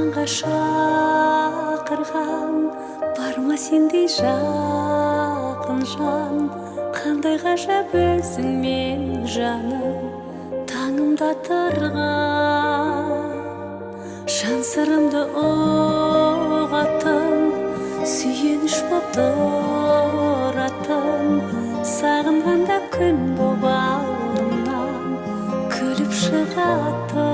арманға шақырған, барма сендей жақын жан. Қандай ғажап өзіңмен жаным таңымда тұрған. Жан сырымды ұғатын, сүйеніш боп тұратын. Сағынғанда күн боп алдымнан күліп шығатын.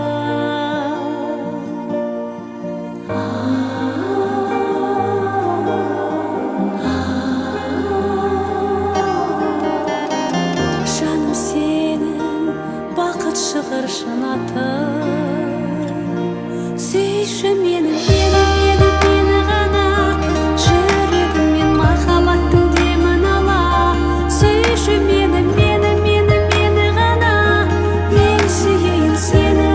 Жаным сенің бақыт шығыр шын атың. Сүйші мені ғана, жүрегіммен махаббаттың демін ала. Сүйші мені ғана, мен сүйейін сені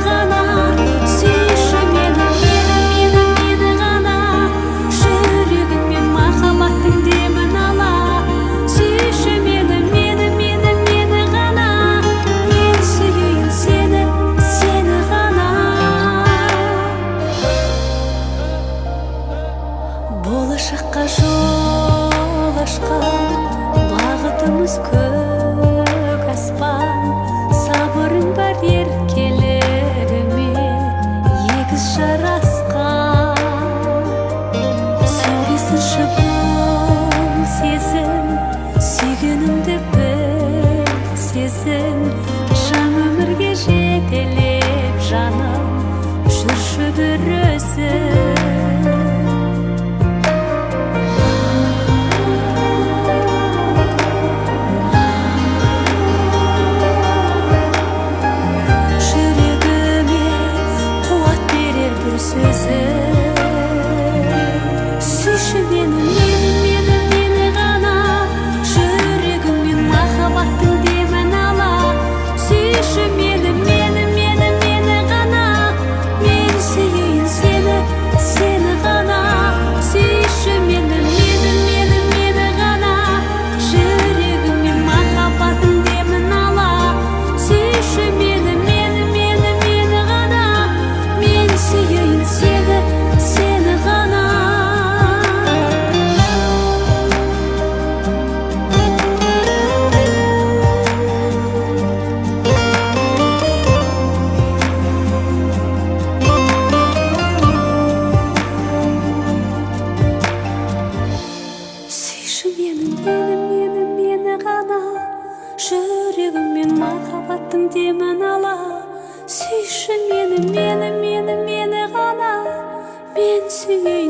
ғана. Сүйші мені ғана, жүрегіммен махаббаттың демін ала. Сүйші мені ғана, мен сүйейін сені ғана. Болашаққа жол ашқан, бағытымыз көк аспан. Сабырың бар еркелігіме егіз жарасқан. Сөнбесінші бұл сезім, сүйгенімді біл сезін. Жаңа өмірге жетелеп жаным, жүрші бір өзің. Сүйші мені ғана, жүрегіммен махаббаттың демін ала. Сүйші мені ғана, мен сүйейін сені ғана. Сүйші мені ғана, жүрегіммен махаббаттың демін ала. Сүйші мені ғана, мен сүйейін сені ғана. Сүйші мені ғана, жүрегіммен махаббаттың демін ала. Сүйші мені ғана, мен сүйейін